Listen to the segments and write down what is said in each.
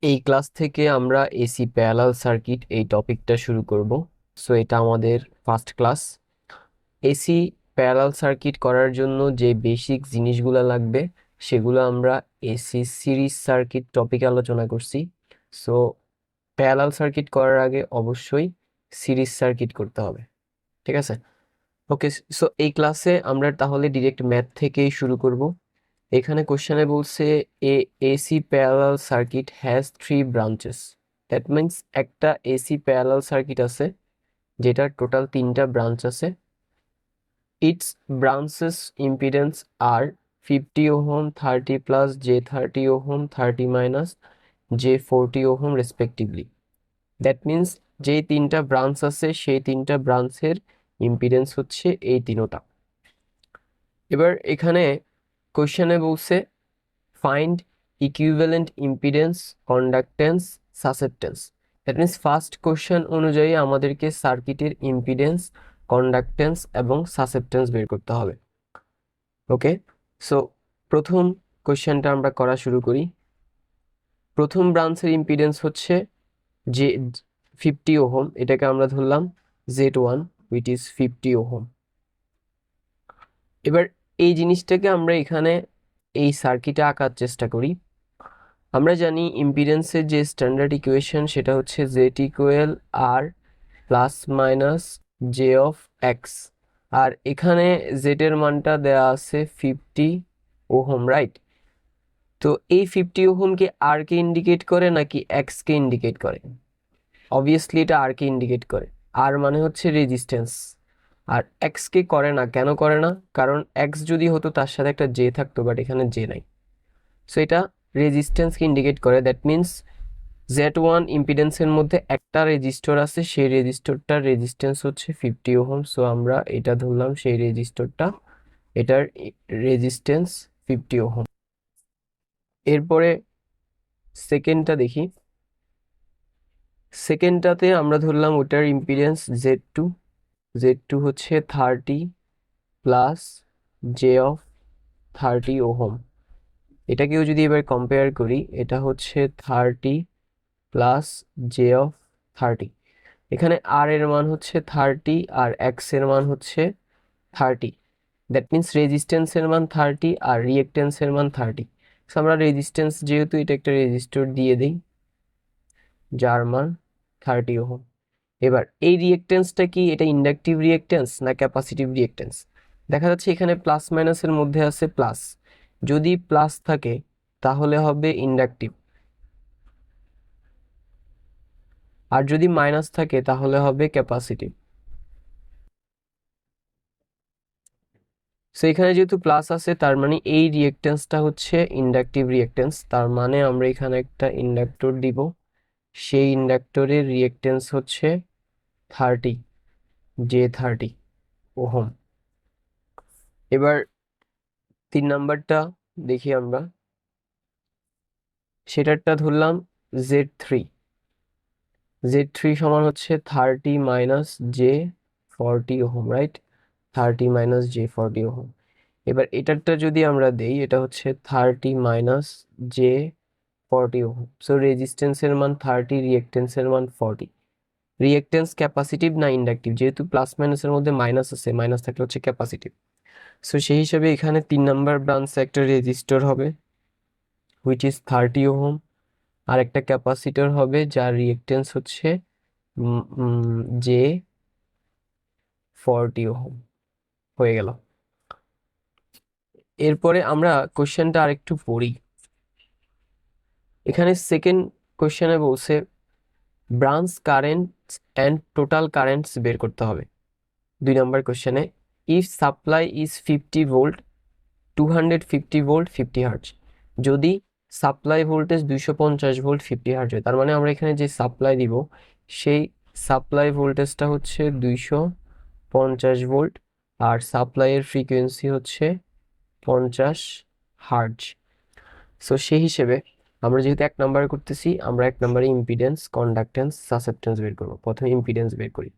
এই ক্লাস থেকে আমরা এসি প্যারালাল সার্কিট এই টপিকটা শুরু করব। সো এটা আমাদের first class. AC parallel circuit করার জন্য যে বেসিক জিনিসগুলো লাগবে সেগুলো আমরা এসি সিরিজ সার্কিট টপিকে আলোচনা করছি। সো প্যারালাল সার্কিট করার আগে অবশ্যই সিরিজ সার্কিট করতে হবে, ঠিক আছে? ওকে, সো এই ক্লাসে আমরা তাহলে ডিরেক্ট ম্যাথ থেকেই শুরু করব। এখানে কোশ্চেনে বলছে a AC parallel circuit has 3 branches. That means একটা এসি প্যারালাল সার্কিট আছে যেটার টোটাল 3টা ব্রাঞ্চ আছে। Its branches impedance are 50 ohm, 30 plus J30 ohm, 30 minus J40 ohm respectively. That means যেই 3টা ব্রাঞ্চ আছে সেই 3টা ব্রাঞ্চের ইম্পিডেন্স হচ্ছে এই তিনোটা। এবার এখানে কোশ্চেনে বলছে find equivalent impedance, conductance, susceptance. That means first question অনুযায়ী আমাদেরকে সার্কিটের ইম্পিডেন্স, কন্ডাক্টেন্স এবং সাসেপ্টেন্স বের করতে হবে। ওকে, সো প্রথম কোশ্চেনটা আমরা করা শুরু করি। প্রথম ব্রাঞ্চের ইম্পিডেন্স হচ্ছে যে 50 ওহম, এটাকে আমরা ধরলাম Z1 which is 50 ওহম। এবার এই জিনিসটাকে আমরা এখানে এই সার্কিটে আঁকার চেষ্টা করি। আমরা জানি ইম্পিডেন্সের যে স্ট্যান্ডার্ড ইকুয়েশন সেটা হচ্ছে Z equal R plus minus J of X, আর এখানে জেড এর মানটা দেয়া আছে 50 ওহম, রাইট? তো এই 50 ওহম কি আর কে ইন্ডিকেট করে নাকি এক্স কে ইন্ডিকেট করে? অবভিয়াসলি এটা আর কে ইন্ডিকেট করে। আর মানে হচ্ছে রেজিস্ট্যান্স, আর এক্স কে করে না। কেন করে না? কারণ এক্স যদি হতো তার সাথে একটা জে থাকতো, বাট এখানে জে নাই। সো এটা রেজিস্ট্যান্সকে ইন্ডিকেট করে। দ্যাট মিনস Z1 ইম্পিডেন্সের মধ্যে একটা রেজিস্টর আছে, সেই রেজিস্টরটার রেজিস্ট্যান্স হচ্ছে 50 ওহম। সো আমরা এটা ধরলাম সেই রেজিস্টরটা, এটার রেজিস্ট্যান্স 50 ওহম। এরপরে সেকেন্ডটা দেখি। সেকেন্ডটাতে আমরা ধরলাম ওটার ইম্পিডেন্স Z2। Z2 হচ্ছে 30 প্লাস জে অফ 30 ওহম। এটাকেও যদি এবার কম্পেয়ার করি, এটা হচ্ছে 30 প্লাস জে অফ 30। এখানে আর এর মান হচ্ছে 30 আর এক্স এর মান হচ্ছে 30। দ্যাট মিনস রেজিস্ট্যান্সের মান 30 আর রিয়েক্ট্যান্সের মান 30। সো আমরা রেজিস্ট্যান্স, যেহেতু এটা একটা রেজিস্টর, দিয়ে দিই যার মান 30 ওহম। এবার এই রিয়েক্ট্যান্সটা কি, এটা ইন্ডাকটিভ রিয়েক্ট্যান্স না ক্যাপাসিটিভ রিয়েক্ট্যান্স? দেখা যাচ্ছে এখানে প্লাস মাইনাসের মধ্যে আছে প্লাস। যদি প্লাস থাকে তাহলে হবে ইন্ডাকটিভ, আর যদি মাইনাস থাকে তাহলে হবে ক্যাপাসিটিভ। সো এখানে যেহেতু প্লাস আছে তার মানে এই রিয়েক্ট্যান্সটা হচ্ছে ইন্ডাকটিভ রিয়েক্ট্যান্স। তার মানে আমরা এখানে একটা ইন্ডাক্টর দিব, সেই ইন্ডাক্টরের রিয়েক্ট্যান্স হচ্ছে 30, J30 ওহম। এবার 3 নাম্বারটা দেখি আমরা। সেটারটা ধরলাম Z3। Z3 সমান হচ্ছে 30 minus J40 ohm, right? 30 minus J40 ohm. এবার এটারটা যদি আমরা দেই, এটা হচ্ছে 30 মাইনাস J40 ওহম। সো রেজিস্ট্যান্সের মান 30, রিয়েক্ট্যান্সের মান 40। রিয়েক্ট্যান্স ক্যাপাসিটিভ না ইন্ডাকটিভ? যেহেতু প্লাস মাইনাসের মধ্যে মাইনাস আছে, মাইনাস থাকলে হচ্ছে ক্যাপাসিটিভ। সো সেই হিসাবে এখানে 3 নাম্বার ব্রাঞ্চে একটা রেজিস্টর হবে হুইচ ইজ 30 ওহম, আর একটা ক্যাপাসিটর হবে যার রিয়েক্ট্যান্স হচ্ছে J40 ওহম। হয়ে গেল। এরপরে আমরা কোশ্চেনটা আরেকটু পড়ি। এখানে সেকেন্ড কোশ্চেনে বলছে branch currents and total currents বের করতে হবে। 2 নাম্বার কোশ্চেনে if supply is 50 volt, 250 volt, 50 hertz. যদি সাপ্লাই ভোল্টেজ 250 ভোল্ট 50 হার্টজ হয়, তার মানে আমরা এখানে যে সাপ্লাই দিব সেই সাপ্লাই ভোল্টেজটা হচ্ছে 250 ভোল্ট, আর সাপ্লাইয়ের ফ্রিকোয়েন্সি হচ্ছে 50 হার্টজ। সো সেই হিসেবে আমরা যেহেতু 1 নাম্বার করতেছি, আমরা 1 নাম্বারে ইম্পিডেন্স, কন্ডাক্টেন্স, সাসেপ্টেন্স বের করবো। প্রথমে ইম্পিডেন্স বের করি।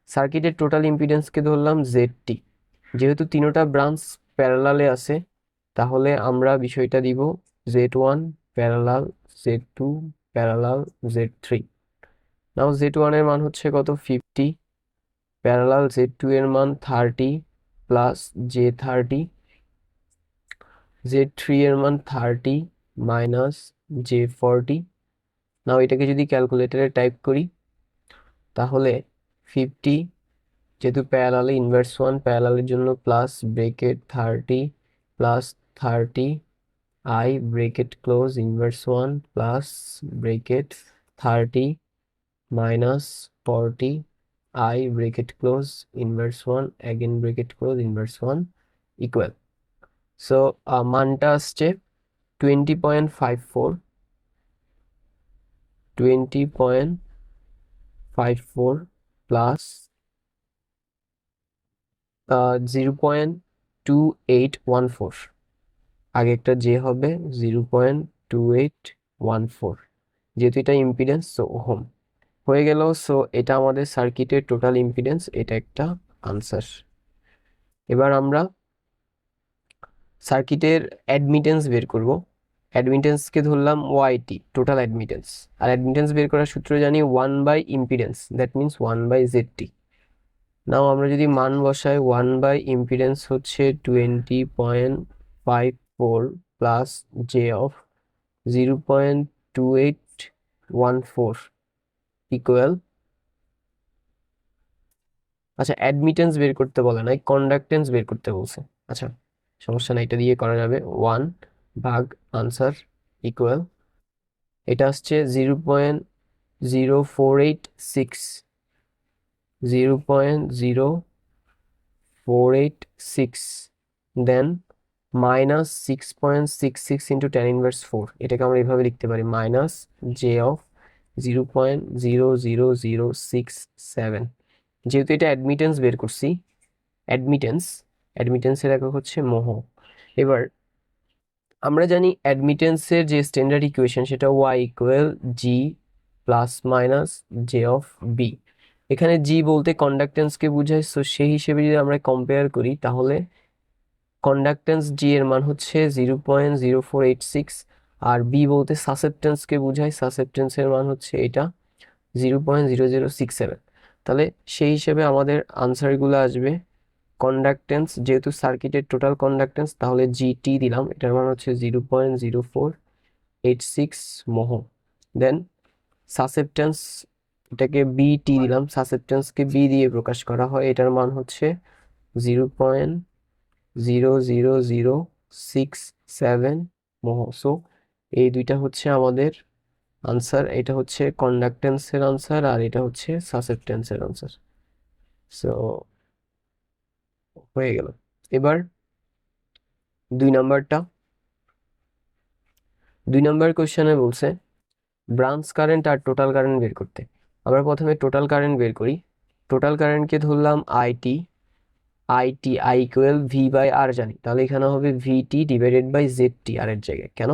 সার্কিটের টোটাল ইম্পিডেন্সকে ধরলাম ZT। যেহেতু তিনোটা ব্রাঞ্চ প্যারালালে আছে, তাহলে আমরা বিষয়টা দিব Z1 parallel, Z2 parallel Z3। নাও Z1 এর মান হচ্ছে কত, 50, প্যারালাল Z2 এর মান 30 প্লাস J30, Z3 এর মান 30 মাইনাস J40। নাও এটাকে যদি ক্যালকুলেটরে টাইপ করি তাহলে 50, যেহেতু প্যারালালে ইনভার্স 1, প্যারালালের জন্য plus bracket 30 plus 30 I bracket close inverse 1 plus bracket 30 minus 40 I bracket close inverse 1 again bracket close inverse 1 equal. So মানটা আসছে 20.54, 20.54 প্লাস 0.2814, আগে একটা যে হবে 0.2814, যেহেতু এটা ইম্পিডেন্স সো ওহম হয়ে গেল। সো এটা আমাদের সার্কিটের টোটাল ইম্পিডেন্স, এটা একটা আনসার। এবার আমরা সার্কিটের অ্যাডমিটেন্স বের করব। অ্যাডমিটেন্সকে ধরলাম ওয়াইটি, টোটাল অ্যাডমিটেন্স। আর অ্যাডমিটেন্স বের করার সূত্র জানি 1/ইম্পিডেন্স, দ্যাট মিনস 1/ZT। নাও আমরা যদি মান বসাই, 1/ইম্পিডেন্স হচ্ছে 20.54 প্লাস জে অফ 0.2814 ইকুয়াল। আচ্ছা, অ্যাডমিটেন্স বের করতে বলে নাই, কন্ডাক্টেন্স বের করতে বলছে। আচ্ছা সমস্যা নাই, এটা দিয়ে করা যাবে। 1 ভাগ আনসার ইকুয়াল, এটা আসছে 0.0486, 0.0486, than minus 6.66 into ten inverse 4। এটাকে আমরা এভাবে লিখতে পারি, মাইনাস জে অফ 0.00067। যেহেতু এটা অ্যাডমিটেন্স বের করছি, অ্যাডমিটেন্সের একক হচ্ছে মোহ। এবার আমরা জানি অ্যাডমিটেন্সের যে স্ট্যান্ডার্ড ইকুয়েশন সেটা Y equal G plus minus J of B. এখানে জি বলতে কন্ডাক্টেন্সকে বোঝায়, সো সেই হিসেবে যদি আমরা কম্পেয়ার করি তাহলে কন্ডাক্টেন্স জি এর মান হচ্ছে 0.0486, আর বি বলতে সাসেপ্টেন্সকে বোঝায়, সাসেপ্টেন্সের মান হচ্ছে এটা 0.0067। তাহলে সেই হিসেবে আমাদের আনসারগুলো আসবে কন্ডাক্টেন্স, যেহেতু সার্কিটের টোটাল কন্ডাক্টেন্স তাহলে জিটি দিলাম, এটার মান হচ্ছে 0.0486 মোহ। দেন সাসেপ্টেন্স, এটাকে বিটি দিলাম, সাসেপ্টেন্সকে বি দিয়ে প্রকাশ করা হয়, এটার মান হচ্ছে 0.00067 মোহ। সো এই দুইটা হচ্ছে আমাদের আনসার, এটা হচ্ছে কন্ডাক্টেন্সের আনসার আর এটা হচ্ছে সাসেপ্টেন্সের আনসার। সো হয়ে গেল। এবার দুই নাম্বার কোশ্চেনে বলছে ব্রাঞ্চ কারেন্ট আর টোটাল কারেন্ট বের করতে। আমরা প্রথমে টোটাল কারেন্ট বের করি। টোটাল কারেন্টকে ধরলাম IT, I equal V by R জানি, তাহলে এখানে হবে ভিটি ডিভাইডেড বাই জেডটি আর এর জায়গায়। কেন?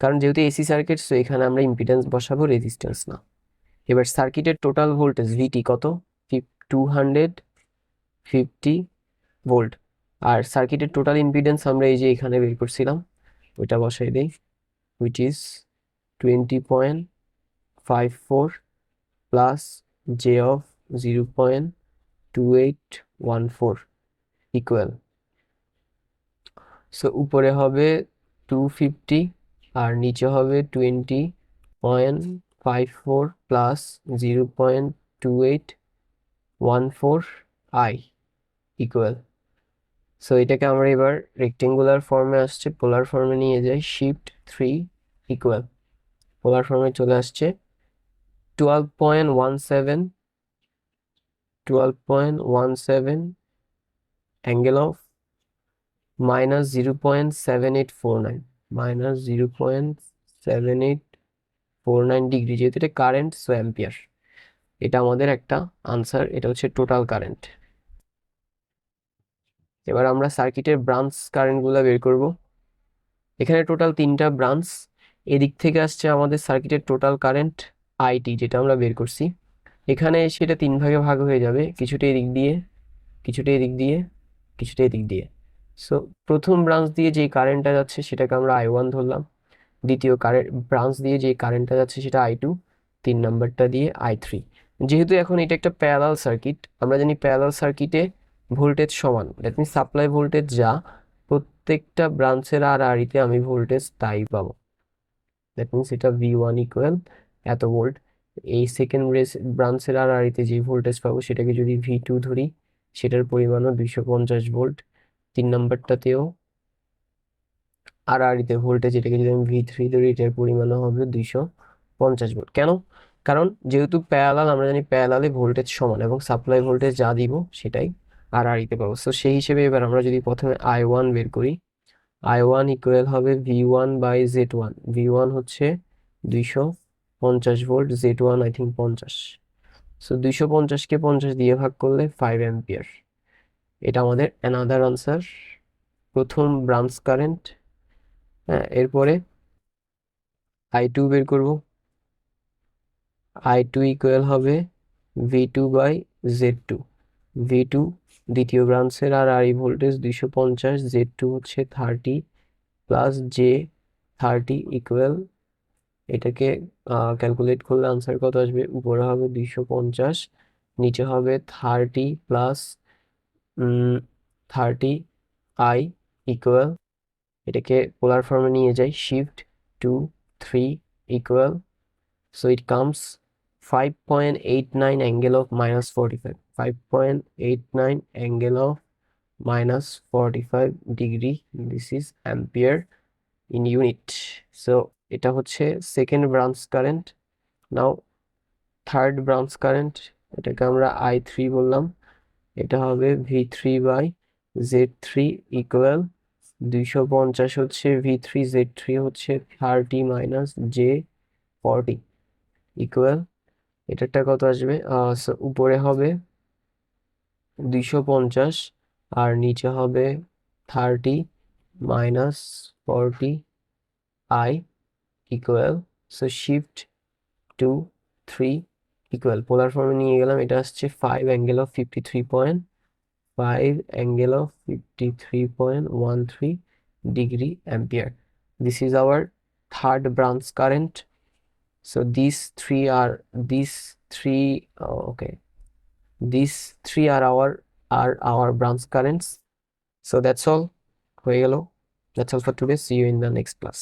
কারণ যেহেতু এসি সার্কিট, সো এখানে আমরা ইম্পিডেন্স বসাবো, রেজিস্ট্যান্স না। এবার সার্কিটের টোটাল ভোল্টেজ ভিটি কত, 250 ভোল্ট। আর সার্কিটের টোটাল ইম্পিডেন্স আমরা এই যে এখানে বের করছিলাম, ওইটা বসাই দেই, which is 20.54 plus J of 0.2814 equal. So উপরে হবে 250 আর নিচে হবে 20.54 প্লাস 0.2814 আই ইকুয়াল। সো এটাকে আমরা এবার রেক্টেঙ্গুলার ফর্মে আসছে, পোলার ফর্মে নিয়ে যাই, শিফট 3 ইকুয়াল, পোলার ফর্মে চলে আসছে 12.17 angle of minus 0.7849, minus 0.7849 degree. যেহেতু এটা কারেন্ট সো অ্যাম্পিয়ার, এটা আমাদের একটা আনসার, এটা হচ্ছে টোটাল কারেন্ট। এবার আমরা সার্কিটের ব্রাঞ্চ কারেন্টগুলো বের করব। এখানে টোটাল 3টা ব্রাঞ্চ, এদিক থেকে আসছে আমাদের সার্কিটের টোটাল কারেন্ট আইটি, যেটা আমরা বের করছি। এখানে সেটা 3 ভাগে ভাগ হয়ে যাবে, কিছুটা এদিক দিয়ে, কিছুটা এদিক দিয়ে, কিছুটা এদিক দিয়ে। সো প্রথম ব্রাঞ্চ দিয়ে যে কারেন্টটা যাচ্ছে সেটাকে আমরা I1 ধরলাম, দ্বিতীয় কারেন্ট ব্রাঞ্চ দিয়ে যে কারেন্টটা যাচ্ছে সেটা I2, 3 নাম্বারটা দিয়ে I3। যেহেতু এখন এটা একটা প্যারালাল সার্কিট, আমরা জানি প্যারালাল সার্কিটে ভোল্টেজ সমান, দ্যাট মিনস সাপ্লাই ভোল্টেজ যা, প্রত্যেকটা ব্রাঞ্চের আর আরিতে আমি ভোল্টেজ তাই পাবো। দ্যাট মিনস এটা V1 ইকুয়াল এত ভোল্ট। এই সেকেন্ড ব্রাঞ্চের আর আরিতে যে ভোল্টেজ পাবো সেটাকে যদি V2 ধরি, সেটার পরিমাণও 250 ভোল্ট। 3 নাম্বারটাতেও আর আরিতে ভোল্টেজ, এটাকে যদি আমি V3 ধরি, এটার পরিমাণও হবে 250 ভোল্ট। কেন? কারণ যেহেতু প্যারালাল, আমরা জানি প্যারালালে ভোল্টেজ সমান এবং সাপ্লাই ভোল্টেজ যা দিব সেটাই আর আরিতে পাবো। তো সেই হিসেবে এবার আমরা যদি প্রথমে I1 বের করি, I1 ইকুয়াল হবে V1 বাই Z1। V1 হচ্ছে 250 ভোল্ট, Z1 আই থিঙ্ক 50। সো 250কে 50 দিয়ে ভাগ করলে 5 অ্যাম্পিয়ার। এটা আমাদের অ্যানাদার আনসার, প্রথম ব্রাঞ্চ কারেন্ট। হ্যাঁ, এরপরে I2 বের করব। I2 ইকুয়াল হবে V2 বাই Z2। V2 দ্বিতীয় ব্রাঞ্চের আর আরি ভোল্টেজ 250, Z2 হচ্ছে 30 প্লাস J30 ইকুয়াল, এটাকে ক্যালকুলেট করলে আনসার কত আসবে? উপরে হবে 250, নিচে হবে 30 প্লাস 30 I ইকুয়াল, এটাকে পোলার ফর্মে নিয়ে যাই, shift 2 3 equal, so it comes 5.89 angle of minus 45, 5.89 angle of minus 45 degree. This is ampere in unit. So এটা হচ্ছে সেকেন্ড ব্রাঞ্চ কারেন্ট। নাও থার্ড ব্রাঞ্চ কারেন্ট, এটাকে আমরা I3 বললাম, এটা হবে V3 বাই Z3 ইকুয়াল 250 হচ্ছে V3, Z3 হচ্ছে 30 minus J40 equal, এটারটা কত আসবে? উপরে হবে 250 আর নিচে হবে 30 minus 40 I equal, so shift 2 3 equal, polar ফর্মে নিয়ে গেলাম, এটা আসছে 5 angle of 53.13 degree ampere. This is our third branch current. So these three are our branch currents. So that's all হয়ে গেল। That's all for today. See you in the next class.